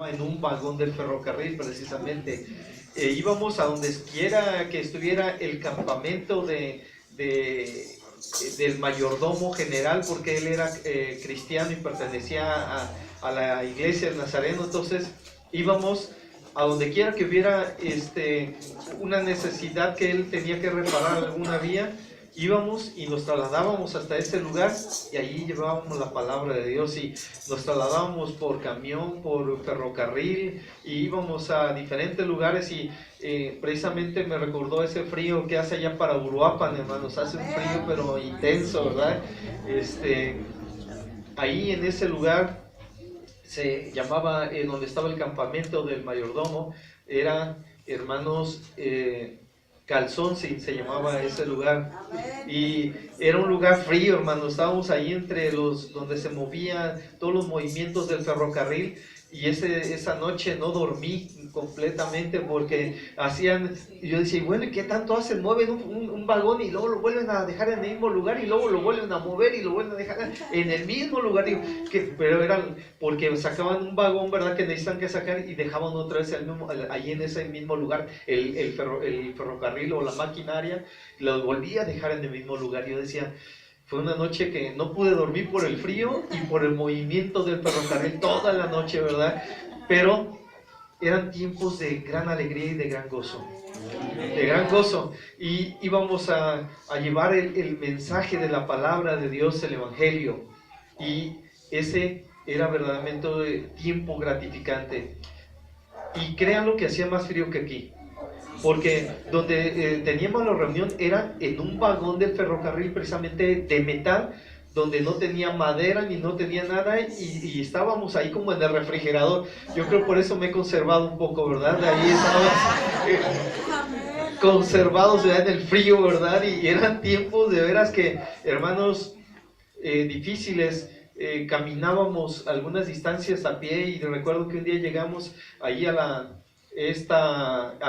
en un vagón del ferrocarril precisamente. Íbamos a donde quiera que estuviera el campamento del mayordomo general, porque él era cristiano y pertenecía a la iglesia del Nazareno. Entonces íbamos a donde quiera que hubiera una necesidad que él tenía que reparar alguna vía. Íbamos y nos trasladábamos hasta ese lugar y allí llevábamos la palabra de Dios, y nos trasladábamos por camión, por ferrocarril, y íbamos a diferentes lugares. Y precisamente me recordó ese frío que hace allá para Uruapan, hermanos. Hace un frío pero intenso, ¿verdad? Ahí en ese lugar se llamaba, donde estaba el campamento del mayordomo, era, hermanos, Calzonsi se llamaba ese lugar, y era un lugar frío, hermano. Estábamos ahí entre donde se movían todos los movimientos del ferrocarril, y esa noche no dormí completamente porque yo decía, bueno, ¿y qué tanto hacen? Mueven un vagón y luego lo vuelven a dejar en el mismo lugar, y luego lo vuelven a mover y lo vuelven a dejar en el mismo lugar. Pero era porque sacaban un vagón, ¿verdad?, que necesitan que sacar, y dejaban otra vez ahí en ese mismo lugar el ferrocarril o la maquinaria, lo volvía a dejar en el mismo lugar. Yo decía, fue una noche que no pude dormir por el frío y por el movimiento del ferrocarril toda la noche, ¿verdad? Pero eran tiempos de gran alegría y de gran gozo. De gran gozo. Y íbamos a llevar el mensaje de la palabra de Dios, el Evangelio. Y ese era verdaderamente tiempo gratificante. Y créanlo que hacía más frío que aquí. Porque donde teníamos la reunión era en un vagón del ferrocarril precisamente de metal, donde no tenía madera ni no tenía nada, y estábamos ahí como en el refrigerador. Yo creo por eso me he conservado un poco, ¿verdad? Ahí estábamos conservados en el frío, ¿verdad? Y eran tiempos de veras que, hermanos, difíciles. Caminábamos algunas distancias a pie, y recuerdo que un día llegamos ahí a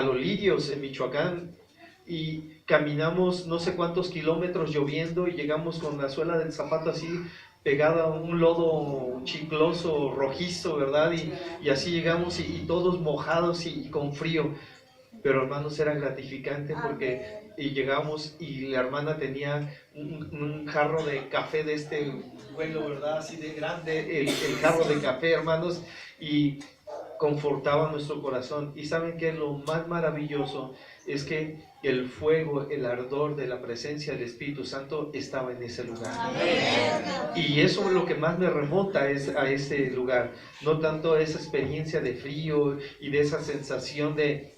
los Lirios en Michoacán, y caminamos no sé cuántos kilómetros lloviendo, y llegamos con la suela del zapato así pegada a un lodo chicloso, rojizo, ¿verdad? Y así llegamos, y todos mojados y con frío. Pero, hermanos, era gratificante porque llegamos y la hermana tenía un jarro de café de este vuelo, ¿verdad? Así de grande, el jarro de café, hermanos, y confortaba nuestro corazón. Y ¿saben qué? Lo más maravilloso es que el fuego, el ardor de la presencia del Espíritu Santo estaba en ese lugar. Y eso es lo que más me remonta a ese lugar, no tanto a esa experiencia de frío y de esa sensación de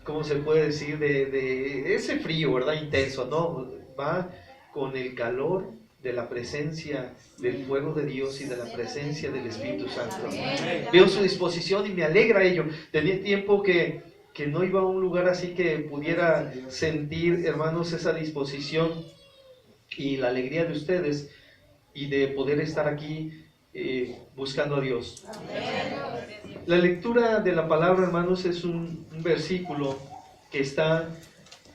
¿cómo se puede decir? De ese frío, ¿verdad? Intenso, ¿no? Va con el calor de la presencia del fuego de Dios y de la presencia del Espíritu Santo. Veo su disposición y me alegra ello. Tenía tiempo que no iba a un lugar así que pudiera sentir, hermanos, esa disposición y la alegría de ustedes, y de poder estar aquí buscando a Dios. La lectura de la palabra, hermanos, es un versículo que está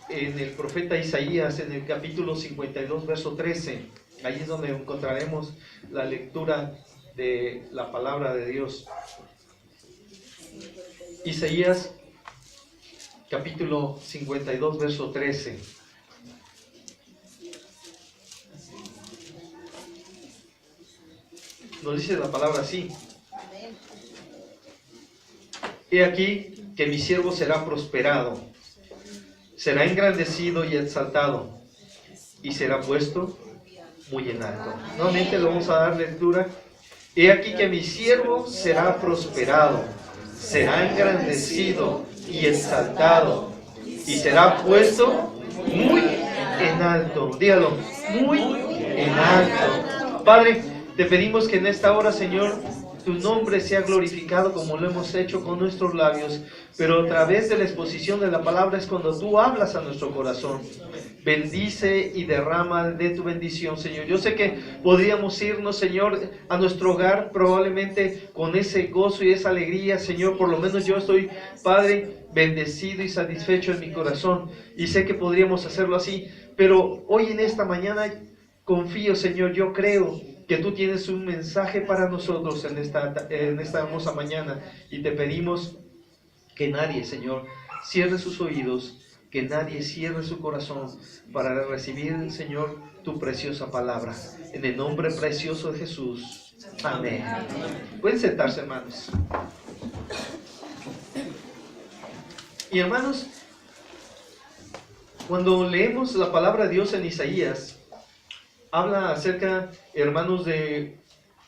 en el profeta Isaías, en el capítulo 52, verso 13. Ahí es donde encontraremos la lectura de la palabra de Dios. Isaías, capítulo 52, verso 13. Nos dice la palabra así: He aquí que mi siervo será prosperado, será engrandecido y exaltado, y será puesto muy en alto. Nuevamente le vamos a dar lectura. He aquí que mi siervo será prosperado, será engrandecido y exaltado, y será puesto muy en alto. Dígalo, muy en alto. Padre, te pedimos que en esta hora, Señor, tu nombre sea glorificado como lo hemos hecho con nuestros labios, pero a través de la exposición de la palabra es cuando tú hablas a nuestro corazón. Bendice y derrama de tu bendición, Señor. Yo sé que podríamos irnos, Señor, a nuestro hogar probablemente con ese gozo y esa alegría, Señor. Por lo menos yo estoy, Padre, bendecido y satisfecho en mi corazón, y sé que podríamos hacerlo así, pero hoy en esta mañana confío, Señor, yo creo que tú tienes un mensaje para nosotros en esta hermosa mañana, y te pedimos que nadie, Señor, cierre sus oídos, que nadie cierre su corazón para recibir, Señor, tu preciosa palabra. En el nombre precioso de Jesús. Amén. Pueden sentarse, hermanos. Y hermanos, cuando leemos la palabra de Dios en Isaías, habla acerca, hermanos, de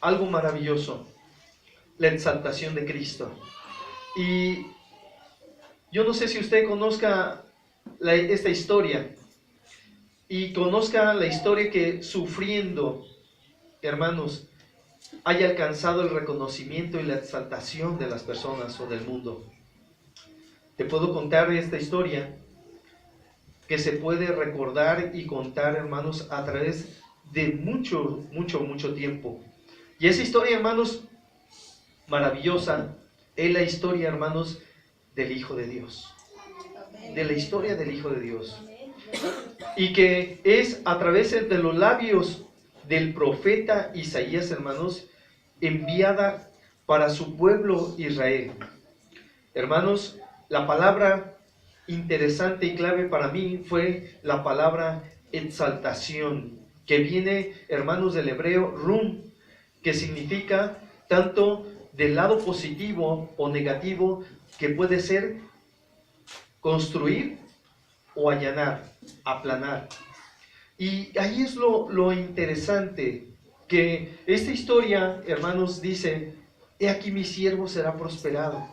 algo maravilloso, la exaltación de Cristo. Y yo no sé si usted conozca esta historia y conozca la historia que sufriendo, hermanos, haya alcanzado el reconocimiento y la exaltación de las personas o del mundo. Te puedo contar esta historia que se puede recordar y contar, hermanos, a través de mucho tiempo. Y esa historia, hermanos, maravillosa, es la historia, hermanos, del Hijo de Dios. De la historia del Hijo de Dios. Y que es a través de los labios del profeta Isaías, hermanos, enviada para su pueblo Israel. Hermanos, la palabra interesante y clave para mí fue la palabra exaltación, que viene, hermanos, del hebreo rum, que significa tanto del lado positivo o negativo, que puede ser construir o allanar, aplanar. Y ahí es lo interesante, que esta historia, hermanos, dice: he aquí mi siervo será prosperado.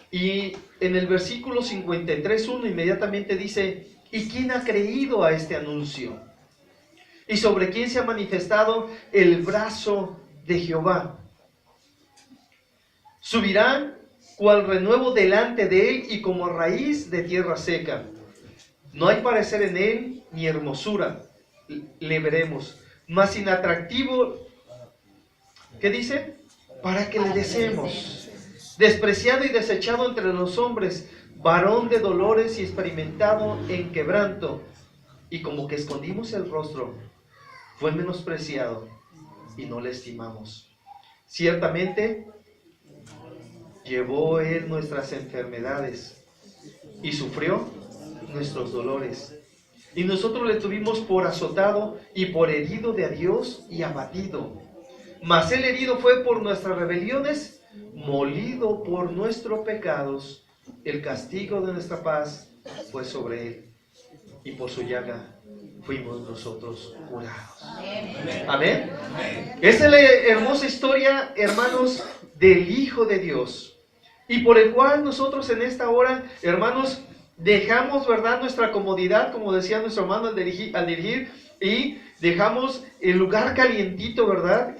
Y en el versículo 53:1 inmediatamente dice: ¿y quién ha creído a este anuncio? ¿Y sobre quién se ha manifestado el brazo de Jehová? Subirán cual renuevo delante de él, y como raíz de tierra seca. No hay parecer en él ni hermosura, le veremos, mas inatractivo, ¿qué dice? Para que le deseemos. Despreciado y desechado entre los hombres, varón de dolores y experimentado en quebranto, y como que escondimos el rostro, fue menospreciado y no le estimamos. Ciertamente llevó él nuestras enfermedades y sufrió nuestros dolores. Y nosotros le tuvimos por azotado y por herido de Dios y abatido. Mas él herido fue por nuestras rebeliones, molido por nuestros pecados. El castigo de nuestra paz fue sobre él, y por su llaga fuimos nosotros curados. Amén. Esa es la hermosa historia, hermanos, del Hijo de Dios, y por el cual nosotros en esta hora, hermanos, dejamos, ¿verdad?, nuestra comodidad, como decía nuestro hermano al dirigir, y dejamos el lugar calientito, ¿verdad?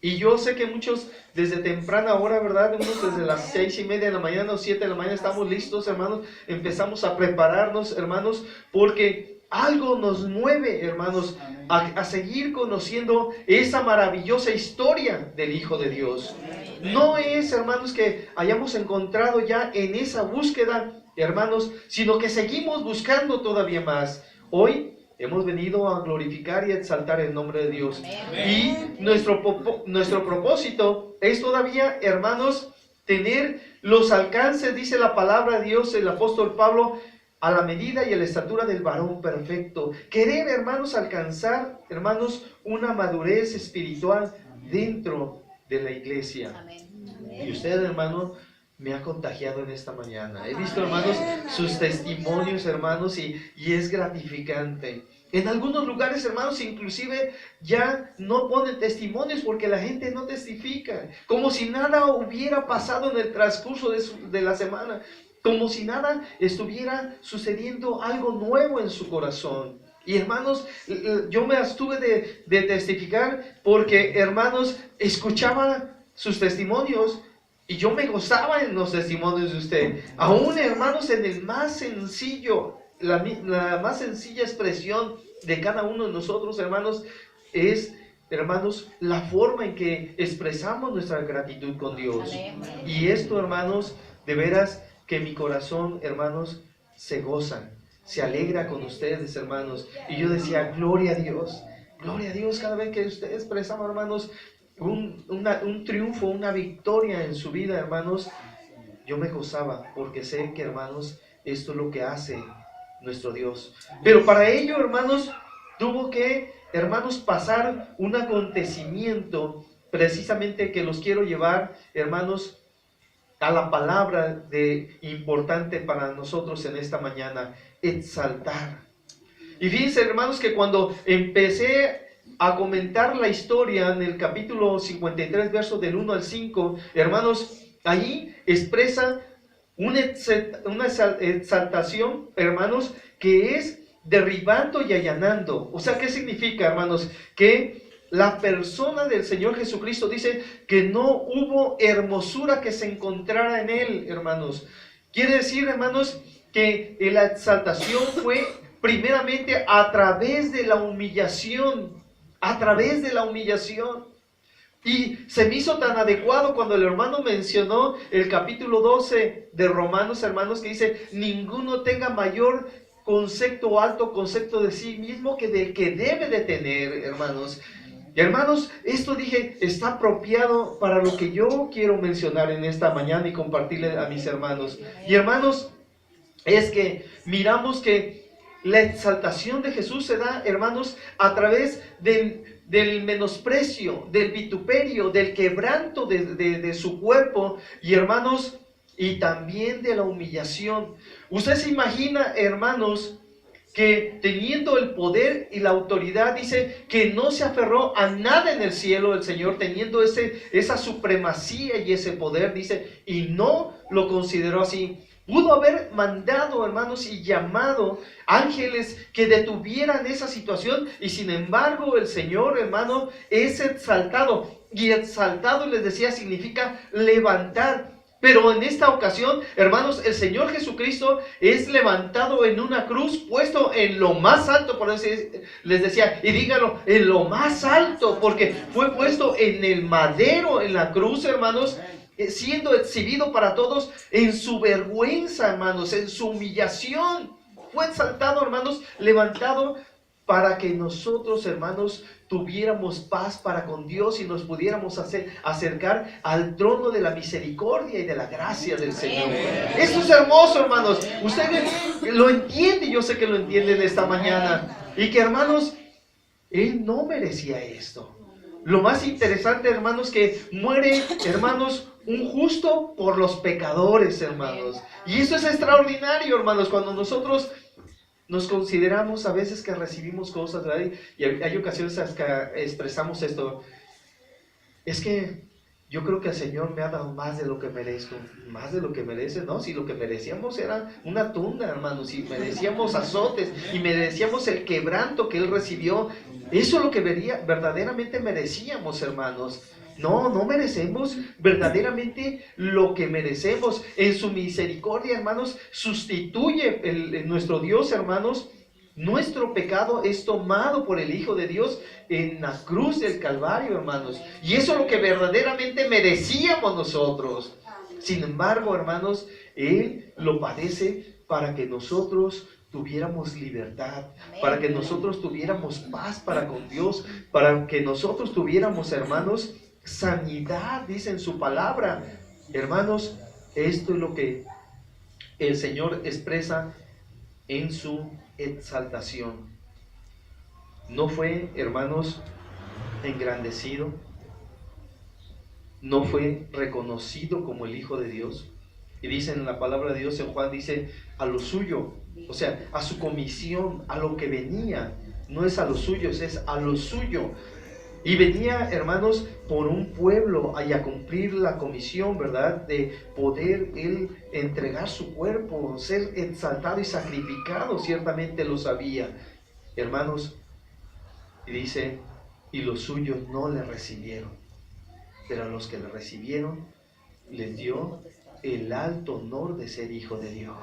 Y yo sé que muchos desde temprana hora, ¿verdad? Unos desde las 6:30 de la mañana o 7 de la mañana estamos listos, hermanos. Empezamos a prepararnos, hermanos, porque algo nos mueve, hermanos, a seguir conociendo esa maravillosa historia del Hijo de Dios. No es, hermanos, que hayamos encontrado ya en esa búsqueda, hermanos, sino que seguimos buscando todavía más. Hoy hemos venido a glorificar y a exaltar el nombre de Dios. Y nuestro propósito es todavía, hermanos, tener los alcances, dice la palabra de Dios, el apóstol Pablo, a la medida y a la estatura del varón perfecto. Querer, hermanos, alcanzar, hermanos, una madurez espiritual dentro de la iglesia. Y usted, hermano, me ha contagiado en esta mañana. He visto, hermanos, sus testimonios, hermanos, y es gratificante. En algunos lugares, hermanos, inclusive ya no ponen testimonios porque la gente no testifica. Como si nada hubiera pasado en el transcurso de la semana. Como si nada estuviera sucediendo algo nuevo en su corazón. Y hermanos, yo me abstuve de testificar porque, hermanos, escuchaba sus testimonios y yo me gozaba en los testimonios de usted. Aún, hermanos, en el más sencillo, la más sencilla expresión de cada uno de nosotros, hermanos, es, hermanos, la forma en que expresamos nuestra gratitud con Dios. Y esto, hermanos, de veras que mi corazón, hermanos, se goza, se alegra con ustedes, hermanos. Y yo decía: gloria a Dios. Gloria a Dios, cada vez que usted expresaba, hermanos, un triunfo, una victoria en su vida, hermanos, yo me gozaba, porque sé que, hermanos, esto es lo que hace nuestro Dios. Pero para ello, hermanos, tuvo que, hermanos, pasar un acontecimiento precisamente que los quiero llevar, hermanos, a la palabra de importante para nosotros en esta mañana: exaltar. Y fíjense, hermanos, que cuando empecé a comentar la historia en el capítulo 53, versos del 1 al 5, hermanos, allí expresa una exaltación, hermanos, que es derribando y allanando. O sea, ¿qué significa, hermanos? Que la persona del Señor Jesucristo dice que no hubo hermosura que se encontrara en él, hermanos. Quiere decir, hermanos, que la exaltación fue primeramente a través de la humillación, a través de la humillación. Y se me hizo tan adecuado cuando el hermano mencionó el capítulo 12 de Romanos, hermanos, que dice: ninguno tenga mayor concepto, alto concepto de sí mismo que del que debe de tener, hermanos. Y hermanos, esto dije, está apropiado para lo que yo quiero mencionar en esta mañana y compartirle a mis hermanos. Y hermanos, es que miramos que la exaltación de Jesús se da, hermanos, a través del menosprecio, del vituperio, del quebranto de su cuerpo, y hermanos, y también de la humillación. Usted se imagina, hermanos, que teniendo el poder y la autoridad, dice que no se aferró a nada en el cielo el Señor, teniendo esa supremacía y ese poder, dice, y no lo consideró así. Pudo haber mandado, hermanos, y llamado ángeles que detuvieran esa situación, y sin embargo el Señor, hermano, es exaltado. Y exaltado, les decía, significa levantar. Pero en esta ocasión, hermanos, el Señor Jesucristo es levantado en una cruz, puesto en lo más alto, por eso les decía, y díganlo, en lo más alto, porque fue puesto en el madero, en la cruz, hermanos, siendo exhibido para todos en su vergüenza, hermanos, en su humillación. Fue exaltado, hermanos, levantado para que nosotros, hermanos, tuviéramos paz para con Dios y nos pudiéramos acercar al trono de la misericordia y de la gracia del Señor. Eso es hermoso, hermanos. Ustedes lo entienden, yo sé que lo entienden esta mañana. Y que, hermanos, Él no merecía esto. Lo más interesante, hermanos, que muere, hermanos, un justo por los pecadores, hermanos. Y eso es extraordinario, hermanos, cuando nosotros nos consideramos a veces que recibimos cosas, ¿verdad? Y hay ocasiones en las que expresamos esto: es que yo creo que el Señor me ha dado más de lo que merezco. Más de lo que merece, ¿no? Si lo que merecíamos era una tunda, hermanos, si merecíamos azotes y merecíamos el quebranto que Él recibió, eso es lo que verdaderamente merecíamos, hermanos. No, no merecemos verdaderamente lo que merecemos. En su misericordia, hermanos, sustituye nuestro Dios, hermanos. Nuestro pecado es tomado por el Hijo de Dios en la cruz del Calvario, hermanos. Y eso es lo que verdaderamente merecíamos nosotros. Sin embargo, hermanos, Él lo padece para que nosotros tuviéramos libertad, para que nosotros tuviéramos paz para con Dios, para que nosotros tuviéramos, hermanos, sanidad, dice en su palabra. Hermanos, esto es lo que el Señor expresa en su exaltación. No fue, hermanos, engrandecido, no fue reconocido como el Hijo de Dios. Y dice en la palabra de Dios, en Juan dice, a lo suyo, o sea, a su comisión, a lo que venía, no es a los suyos, es a lo suyo. Y venía, hermanos, por un pueblo a cumplir la comisión, ¿verdad? De poder Él entregar su cuerpo, ser exaltado y sacrificado, ciertamente lo sabía. Hermanos, y dice, y los suyos no le recibieron, pero a los que le recibieron, les dio el alto honor de ser hijo de Dios.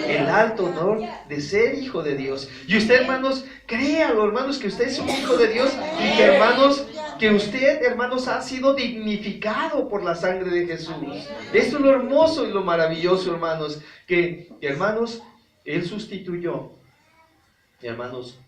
El alto honor de ser hijo de Dios. Y usted, hermanos, créalo, hermanos, que usted es un hijo de Dios y que, hermanos, que usted, hermanos, ha sido dignificado por la sangre de Jesús. Esto es lo hermoso y lo maravilloso, hermanos, que hermanos, Él sustituyó, hermanos,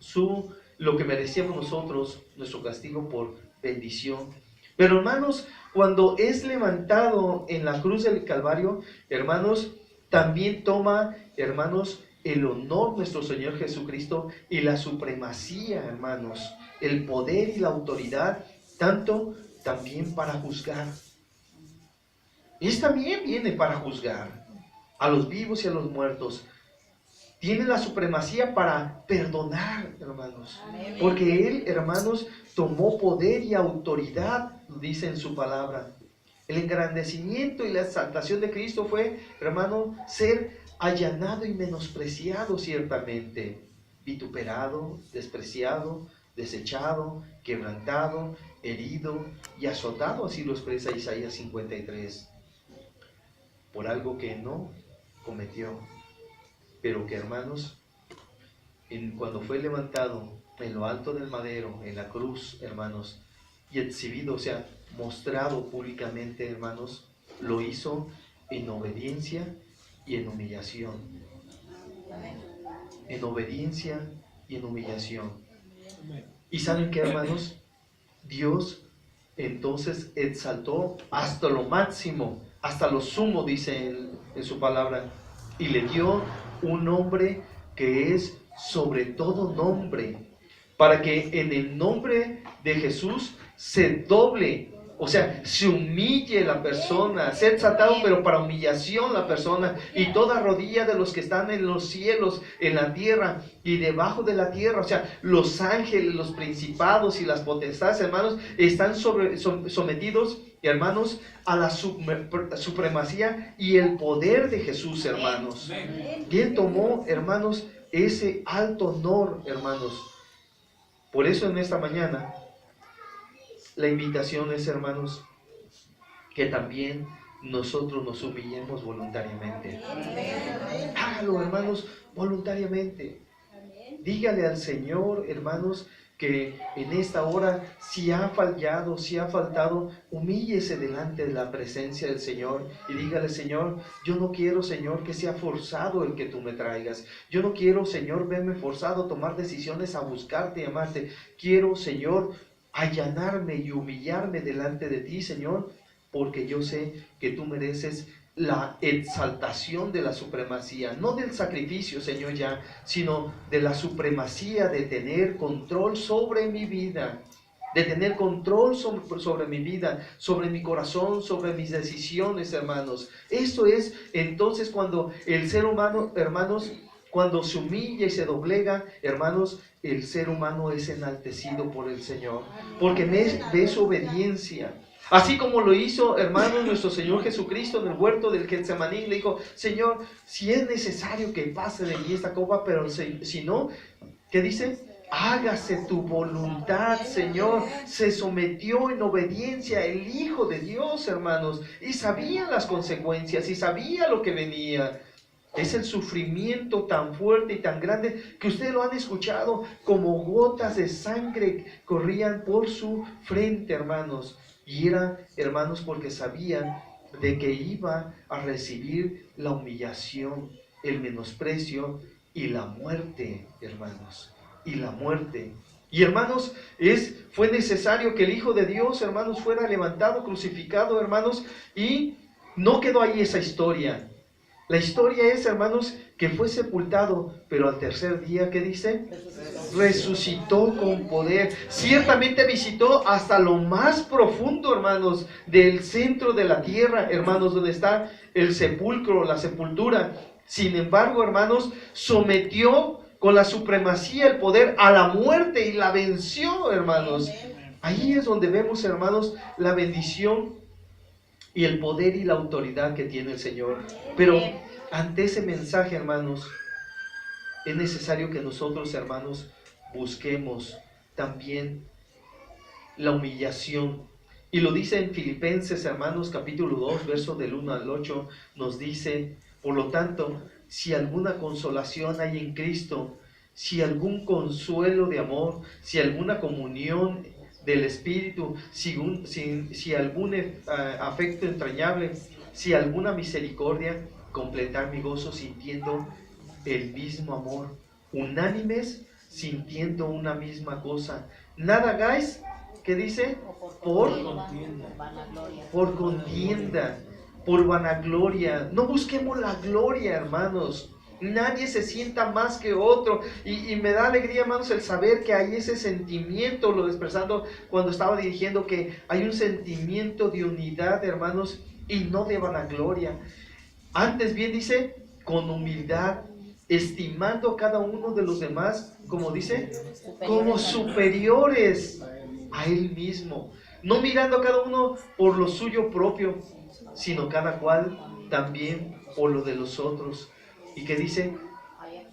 lo que merecíamos nosotros, nuestro castigo por bendición. Pero hermanos, cuando es levantado en la cruz del Calvario, hermanos, también toma, hermanos, el honor nuestro Señor Jesucristo y la supremacía, hermanos, el poder y la autoridad, tanto también para juzgar. Él también viene para juzgar a los vivos y a los muertos. Tiene la supremacía para perdonar, hermanos. Porque Él, hermanos, tomó poder y autoridad, dice en su palabra. El engrandecimiento y la exaltación de Cristo fue, hermano, ser allanado y menospreciado ciertamente. Vituperado, despreciado, desechado, quebrantado, herido y azotado, así lo expresa Isaías 53. Por algo que no cometió, pero que, hermanos, cuando fue levantado en lo alto del madero, en la cruz, hermanos, y exhibido, o sea, mostrado públicamente, hermanos, lo hizo en obediencia y en humillación. En obediencia y en humillación. ¿Y saben qué, hermanos? Dios entonces exaltó hasta lo máximo, hasta lo sumo, dice en su palabra, y le dio un nombre que es sobre todo nombre, para que en el nombre de Jesús se doble, o sea, se humille la persona, sea exaltado, pero para humillación la persona, y toda rodilla de los que están en los cielos, en la tierra y debajo de la tierra, o sea, los ángeles, los principados y las potestades, hermanos, están sometidos, hermanos, a la supremacía y el poder de Jesús, hermanos. Y Él tomó, hermanos, ese alto honor, hermanos. Por eso en esta mañana la invitación es, hermanos, que también nosotros nos humillemos voluntariamente. Hágalo, hermanos, voluntariamente. Dígale al Señor, hermanos, que en esta hora, si ha fallado, si ha faltado, humíllese delante de la presencia del Señor y dígale: Señor, yo no quiero, Señor, que sea forzado el que tú me traigas. Yo no quiero, Señor, verme forzado a tomar decisiones, a buscarte y amarte. Quiero, Señor, allanarme y humillarme delante de ti, Señor, porque yo sé que tú mereces la exaltación de la supremacía, no del sacrificio, Señor, ya, sino de la supremacía de tener control sobre mi vida, de tener control sobre mi vida, sobre mi corazón, sobre mis decisiones, hermanos. Esto es entonces cuando el ser humano, hermanos, cuando se humilla y se doblega, hermanos, el ser humano es enaltecido por el Señor, porque ve su obediencia. Así como lo hizo, hermanos, nuestro Señor Jesucristo en el huerto del Getsemaní, le dijo: Señor, si es necesario que pase de mí esta copa, pero si no, ¿qué dice? Hágase tu voluntad, Señor. Se sometió en obediencia el Hijo de Dios, hermanos, y sabía las consecuencias y sabía lo que venía. Es el sufrimiento tan fuerte y tan grande que ustedes lo han escuchado, como gotas de sangre corrían por su frente, hermanos. Y era, hermanos, porque sabían de que iba a recibir la humillación, el menosprecio y la muerte, hermanos. Y la muerte. Y hermanos, fue necesario que el Hijo de Dios, hermanos, fuera levantado, crucificado, hermanos, y no quedó ahí esa historia. La historia es, hermanos, que fue sepultado, pero al tercer día, ¿qué dice? Resucitó con poder. Ciertamente visitó hasta lo más profundo, hermanos, del centro de la tierra, hermanos, donde está el sepulcro, la sepultura. Sin embargo, hermanos, sometió con la supremacía, el poder a la muerte y la venció, hermanos. Ahí es donde vemos, hermanos, la bendición y el poder y la autoridad que tiene el Señor. Pero ante ese mensaje, hermanos, es necesario que nosotros, hermanos, busquemos también la humillación. Y lo dice en Filipenses, hermanos, capítulo 2, versos del 1 al 8, nos dice: por lo tanto, si alguna consolación hay en Cristo, si algún consuelo de amor, si alguna comunión del Espíritu, si algún afecto entrañable, si alguna misericordia, completar mi gozo sintiendo el mismo amor, unánimes, sintiendo una misma cosa. Nada hagáis, ¿qué dice? Por contienda, por vanagloria. No busquemos la gloria, hermanos. Nadie se sienta más que otro. Y me da alegría, hermanos, el saber que hay ese sentimiento, lo expresando cuando estaba dirigiendo, que hay un sentimiento de unidad, hermanos, y no de vanagloria. Antes bien dice, con humildad, estimando cada uno de los demás, como dice, como superiores a él mismo. No mirando a cada uno por lo suyo propio, sino cada cual también por lo de los otros. Y que dice,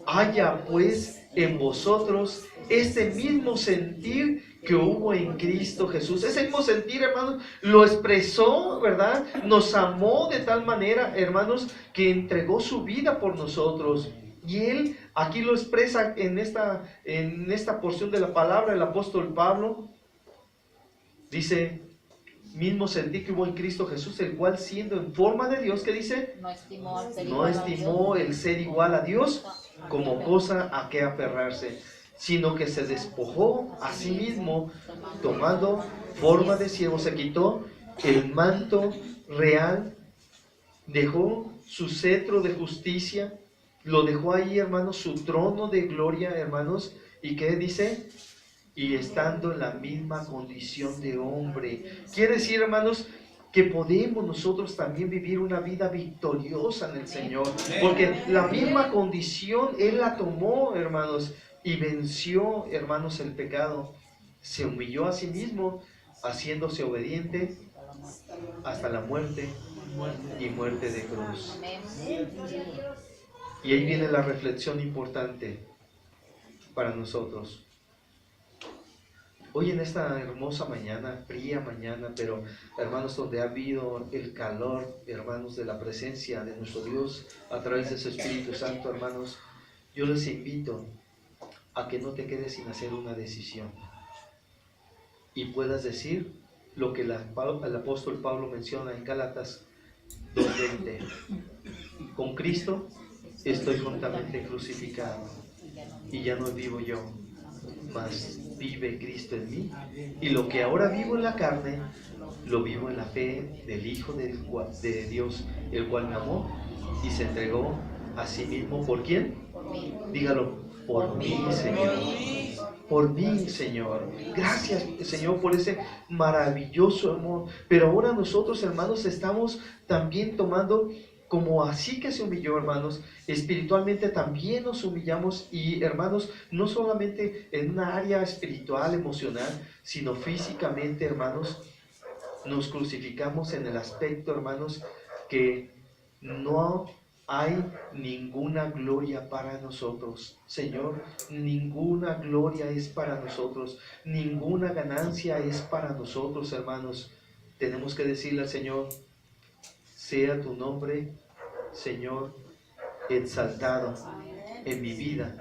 haya pues en vosotros ese mismo sentir que hubo en Cristo Jesús. Ese mismo sentir, hermanos, lo expresó, ¿verdad? Nos amó de tal manera, hermanos, que entregó su vida por nosotros. Y él aquí lo expresa en esta porción de la palabra, el apóstol Pablo. Dice, mismo sentir que hubo en Cristo Jesús, el cual siendo en forma de Dios, ¿qué dice? No estimó el ser igual a Dios como cosa a que aferrarse, sino que se despojó a sí mismo, tomando forma de siervo, se quitó el manto real, dejó su cetro de justicia, lo dejó ahí, hermanos, su trono de gloria, hermanos, y ¿qué dice? Y estando en la misma condición de hombre. Quiere decir, hermanos, que podemos nosotros también vivir una vida victoriosa en el Señor, porque la misma condición Él la tomó, hermanos, y venció, hermanos, el pecado. Se humilló a sí mismo, haciéndose obediente hasta la muerte y muerte de cruz. Y ahí viene la reflexión importante para nosotros. Hoy en esta hermosa mañana, fría mañana, pero hermanos, donde ha habido el calor, hermanos, de la presencia de nuestro Dios a través de su Espíritu Santo, hermanos, yo les invito a que no te quedes sin hacer una decisión y puedas decir lo que el apóstol Pablo menciona en Gálatas 2:20: con Cristo estoy juntamente crucificado y ya no vivo yo, mas vive Cristo en mí, y lo que ahora vivo en la carne, lo vivo en la fe del Hijo de Dios, el cual me amó y se entregó a sí mismo. ¿Por quién? Dígalo, por mí, Señor. Por mí, Señor. Gracias, Señor, por ese maravilloso amor. Pero ahora nosotros, hermanos, estamos también tomando, como así que se humilló, hermanos, espiritualmente también nos humillamos. Y, hermanos, no solamente en una área espiritual, emocional, sino físicamente, hermanos, nos crucificamos en el aspecto, hermanos, que no hay ninguna gloria para nosotros. Señor, ninguna gloria es para nosotros, ninguna ganancia es para nosotros, hermanos. Tenemos que decirle al Señor, sea tu nombre, Señor, exaltado en mi vida,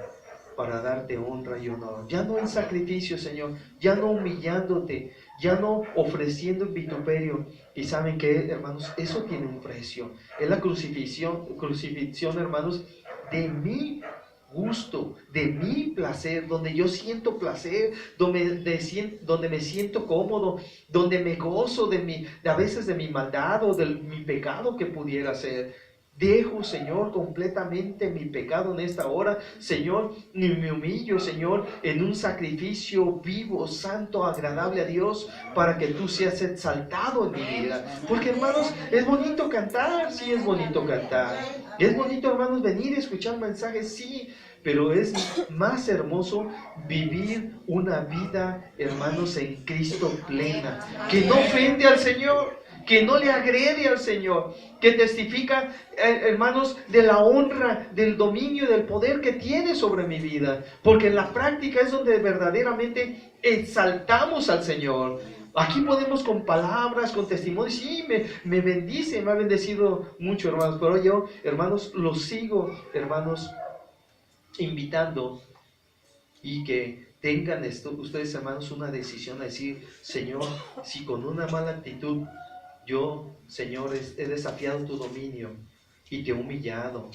para darte honra y honor. Ya no en sacrificio, Señor, ya no humillándote, ya no ofreciendo en vituperio. Y saben que, hermanos, eso tiene un precio. Es la crucifixión, hermanos, de mi gusto, de mi placer, donde yo siento placer, donde me siento cómodo, donde me gozo de a veces de mi maldad o de mi pecado que pudiera ser. Dejo, Señor, completamente mi pecado en esta hora, Señor, y me humillo, Señor, en un sacrificio vivo, santo, agradable a Dios, para que tú seas exaltado en mi vida. Porque, hermanos, es bonito cantar, sí es bonito cantar. Es bonito, hermanos, venir y escuchar mensajes, sí, pero es más hermoso vivir una vida, hermanos, en Cristo plena, que no ofende al Señor, que no le agrede al Señor, que testifica, hermanos, de la honra, del dominio, del poder que tiene sobre mi vida, porque en la práctica es donde verdaderamente exaltamos al Señor. Aquí podemos con palabras, con testimonios, sí, me bendice, me ha bendecido mucho, hermanos, pero yo, hermanos, los sigo, hermanos, invitando, y que tengan ustedes, hermanos, una decisión a decir, Señor, si con una mala actitud yo, Señor, he desafiado tu dominio y te he humillado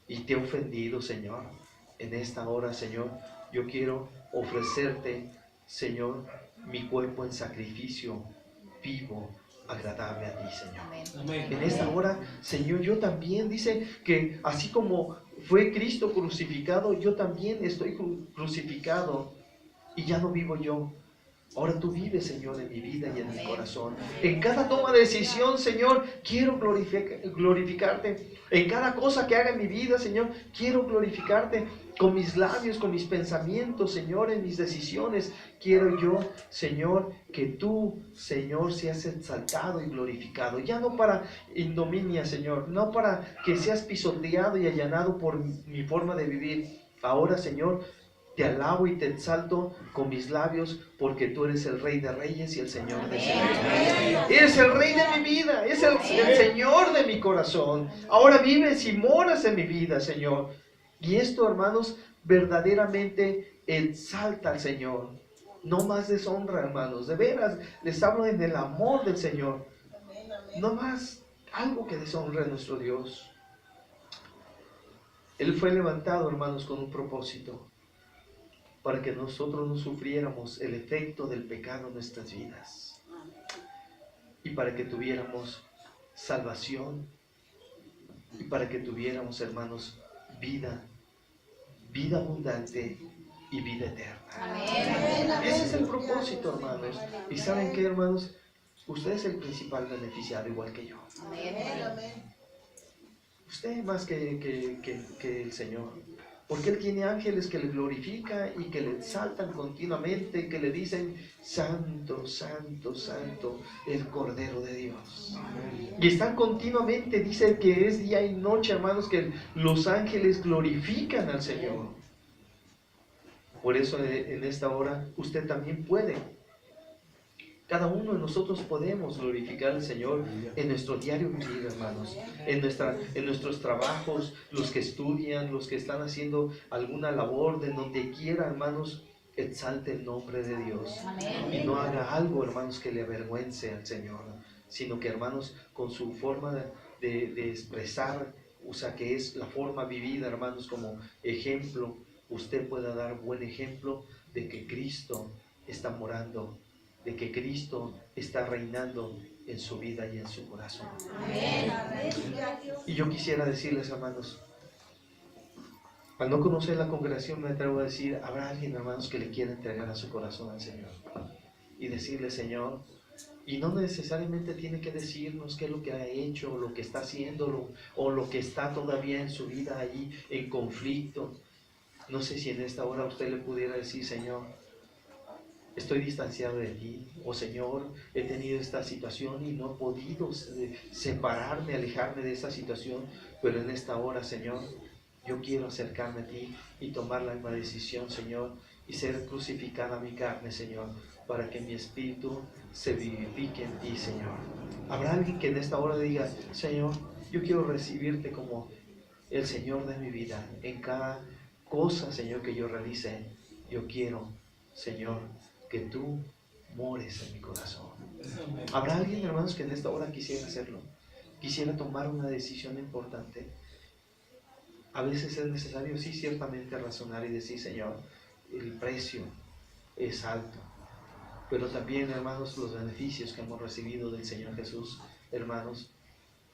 y te he ofendido, Señor, en esta hora, Señor, yo quiero ofrecerte, Señor, mi cuerpo en sacrificio vivo, agradable a ti, Señor. Amén. En esta hora, Señor, yo también, dice que así como fue Cristo crucificado, yo también estoy crucificado y ya no vivo yo. Ahora tú vives, Señor, en mi vida y en mi corazón. En cada toma de decisión, Señor, quiero glorificarte. En cada cosa que haga en mi vida, Señor, quiero glorificarte. Con mis labios, con mis pensamientos, Señor, en mis decisiones. Quiero yo, Señor, que tú, Señor, seas exaltado y glorificado. Ya no para ignominia, Señor. No para que seas pisoteado y allanado por mi forma de vivir. Ahora, Señor, te alabo y te exalto con mis labios, porque tú eres el Rey de Reyes y el Señor de Señores. Eres el Rey de mi vida, es el Señor de mi corazón. Ahora vives y moras en mi vida, Señor. Y esto, hermanos, verdaderamente exalta al Señor. No más deshonra, hermanos. De veras, les hablo en el amor del Señor. No más algo que deshonre a nuestro Dios. Él fue levantado, hermanos, con un propósito, para que nosotros no sufriéramos el efecto del pecado en nuestras vidas, y para que tuviéramos salvación, y para que tuviéramos, hermanos, vida abundante y vida eterna. Amén. Ese es el propósito, hermanos. Y ¿saben qué, hermanos? Usted es el principal beneficiario, igual que yo. Amén. Usted más que el Señor. Porque Él tiene ángeles que le glorifican y que le exaltan continuamente y que le dicen: Santo, Santo, Santo, el Cordero de Dios. Y están continuamente, dice que es día y noche, hermanos, que los ángeles glorifican al Señor. Por eso en esta hora usted también puede. Cada uno de nosotros podemos glorificar al Señor en nuestro diario vivir, hermanos, en nuestros trabajos, los que estudian, los que están haciendo alguna labor, de donde quiera, hermanos, exalte el nombre de Dios. Amén. Y no haga algo, hermanos, que le avergüence al Señor, sino que, hermanos, con su forma de expresar, o sea, que es la forma vivida, hermanos, como ejemplo, usted pueda dar buen ejemplo de que Cristo está morando, de que Cristo está reinando en su vida y en su corazón. Amén. Y yo quisiera decirles, hermanos, al no conocer la congregación, me atrevo a decir: habrá alguien, hermanos, que le quiera entregar a su corazón al Señor y decirle: Señor. Y no necesariamente tiene que decirnos qué es lo que ha hecho, o lo que está haciendo, o lo que está todavía en su vida ahí en conflicto. No sé si en esta hora usted le pudiera decir: Señor, estoy distanciado de ti, o Señor, he tenido esta situación y no he podido separarme, alejarme de esa situación, pero en esta hora, Señor, yo quiero acercarme a ti y tomar la misma decisión, Señor, y ser crucificada mi carne, Señor, para que mi espíritu se vivifique en ti, Señor. ¿Habrá alguien que en esta hora diga: Señor, yo quiero recibirte como el Señor de mi vida? En cada cosa, Señor, que yo realice, yo quiero, Señor, que tú mores en mi corazón. ¿Habrá alguien, hermanos, que en esta hora quisiera hacerlo? Quisiera tomar una decisión importante. A veces es necesario, sí, ciertamente razonar y decir: Señor, el precio es alto. Pero también, hermanos, los beneficios que hemos recibido del Señor Jesús, hermanos,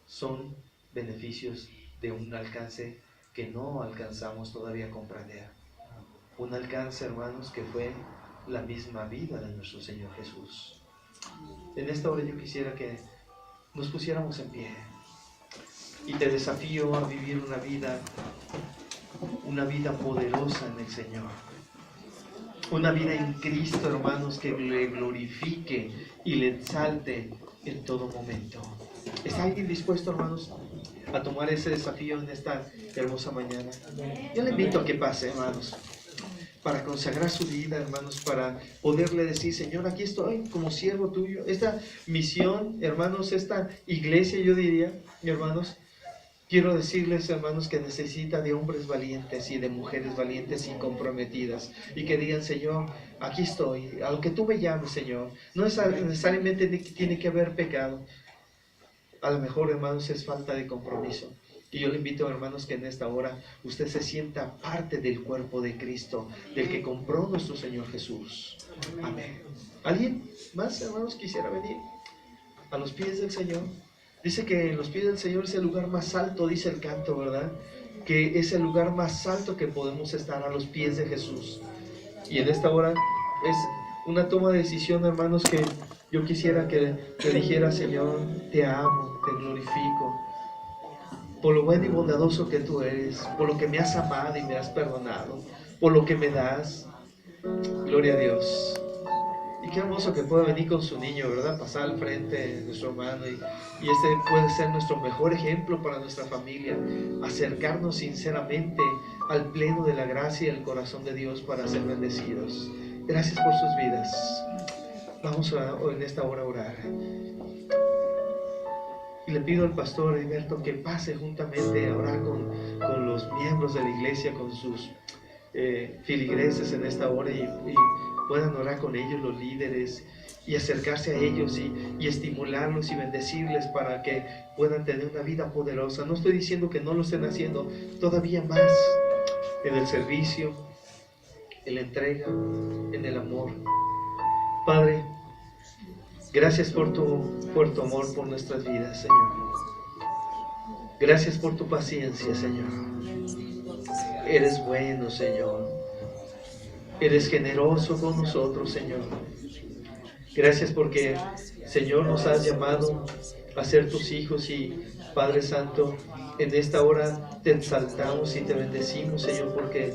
son beneficios de un alcance que no alcanzamos todavía a comprender. Un alcance, hermanos, que fue la misma vida de nuestro Señor Jesús. En esta hora yo quisiera que nos pusiéramos en pie y te desafío a vivir una vida poderosa en el Señor, una vida en Cristo, hermanos, que le glorifique y le exalte en todo momento. ¿Está alguien dispuesto, hermanos, a tomar ese desafío en esta hermosa mañana? Yo le invito a que pase, hermanos, para consagrar su vida, hermanos, para poderle decir: Señor, aquí estoy como siervo tuyo. Esta misión, hermanos, esta iglesia, yo diría, hermanos, quiero decirles, hermanos, que necesita de hombres valientes y de mujeres valientes y comprometidas, y que digan: Señor, aquí estoy, aunque tú me llames, Señor. No necesariamente tiene que haber pecado. A lo mejor, hermanos, es falta de compromiso. Y yo le invito, hermanos, que en esta hora usted se sienta parte del cuerpo de Cristo, del que compró nuestro Señor Jesús. Amén. ¿Alguien más, hermanos, quisiera venir a los pies del Señor? Dice que en los pies del Señor es el lugar más alto, dice el canto, ¿verdad? Que es el lugar más alto que podemos estar, a los pies de Jesús. Y en esta hora es una toma de decisión, hermanos, que yo quisiera que dijera: Señor, te amo, te glorifico, por lo bueno y bondadoso que tú eres, por lo que me has amado y me has perdonado, por lo que me das. Gloria a Dios. Y qué hermoso que pueda venir con su niño, ¿verdad? Pasar al frente de nuestro hermano y este puede ser nuestro mejor ejemplo para nuestra familia. Acercarnos sinceramente al pleno de la gracia y el corazón de Dios para ser bendecidos. Gracias por sus vidas. Vamos en esta hora a orar. Y le pido al pastor Heriberto que pase juntamente a orar con los miembros de la iglesia, con sus filigreses en esta hora, y puedan orar con ellos, los líderes, y acercarse a ellos y estimularlos y bendecirles para que puedan tener una vida poderosa. No estoy diciendo que no lo estén haciendo, todavía más en el servicio, en la entrega, en el amor. Padre, gracias por tu amor por nuestras vidas, Señor. Gracias por tu paciencia, Señor. Eres bueno, Señor. Eres generoso con nosotros, Señor. Gracias porque, Señor, nos has llamado a ser tus hijos, y Padre Santo, en esta hora te exaltamos y te bendecimos, Señor, porque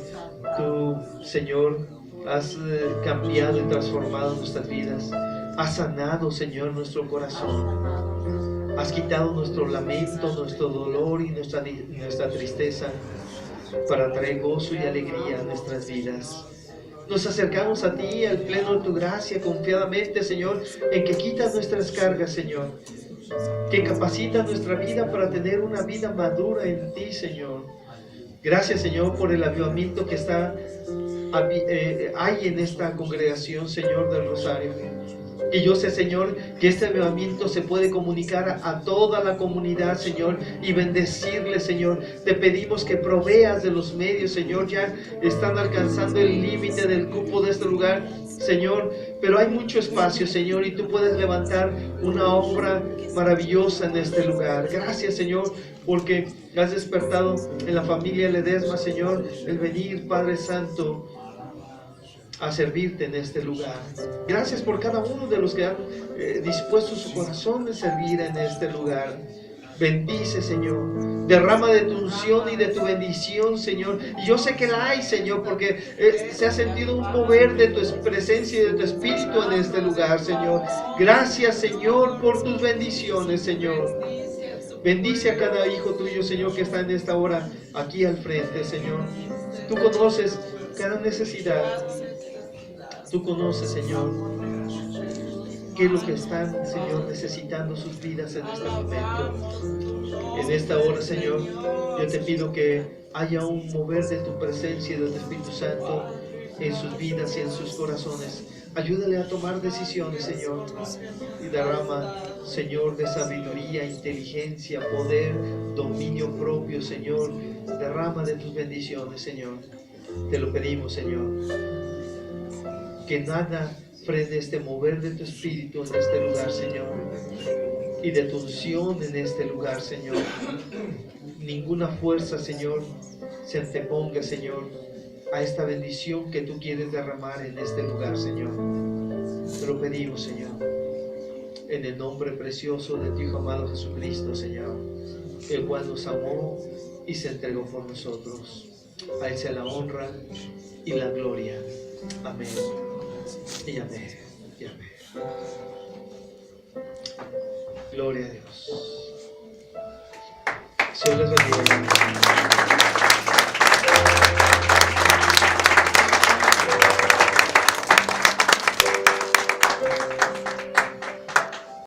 tú, Señor, has cambiado y transformado nuestras vidas. Has sanado, Señor, nuestro corazón. Has quitado nuestro lamento, nuestro dolor y nuestra tristeza para traer gozo y alegría a nuestras vidas. Nos acercamos a ti, al pleno de tu gracia, confiadamente, Señor, en que quitas nuestras cargas, Señor, que capacitas nuestra vida para tener una vida madura en ti, Señor. Gracias, Señor, por el avivamiento que hay en esta congregación, Señor, del Rosario. Y yo sé, Señor, que este avivamiento se puede comunicar a toda la comunidad, Señor, y bendecirle, Señor. Te pedimos que proveas de los medios, Señor. Ya están alcanzando el límite del cupo de este lugar, Señor, pero hay mucho espacio, Señor, y tú puedes levantar una obra maravillosa en este lugar. Gracias, Señor, porque has despertado en la familia Ledesma, Señor, el venir, Padre Santo, a servirte en este lugar. Gracias por cada uno de los que han dispuesto su corazón de servir en este lugar. Bendice, Señor. Derrama de tu unción y de tu bendición, Señor. Y yo sé que la hay, Señor, porque se ha sentido un mover de tu presencia y de tu espíritu en este lugar, Señor. Gracias, Señor, por tus bendiciones, Señor. Bendice a cada hijo tuyo, Señor, que está en esta hora aquí al frente, Señor. Tú conoces cada necesidad. Tú conoces, Señor, qué es lo que están, Señor, necesitando sus vidas en este momento. En esta hora, Señor, yo te pido que haya un mover de tu presencia y de tu Espíritu Santo en sus vidas y en sus corazones. Ayúdale a tomar decisiones, Señor, y derrama, Señor, de sabiduría, inteligencia, poder, dominio propio, Señor. Derrama de tus bendiciones, Señor. Te lo pedimos, Señor. Que nada frene este mover de tu espíritu en este lugar, Señor, y de tu unción en este lugar, Señor. Ninguna fuerza, Señor, se anteponga, Señor, a esta bendición que tú quieres derramar en este lugar, Señor. Te lo pedimos, Señor, en el nombre precioso de tu Hijo amado Jesucristo, Señor, el cual nos amó y se entregó por nosotros. A Él sea la honra y la gloria. Amén. Y amén. Y amén. Gloria a Dios. Señor les bendiga.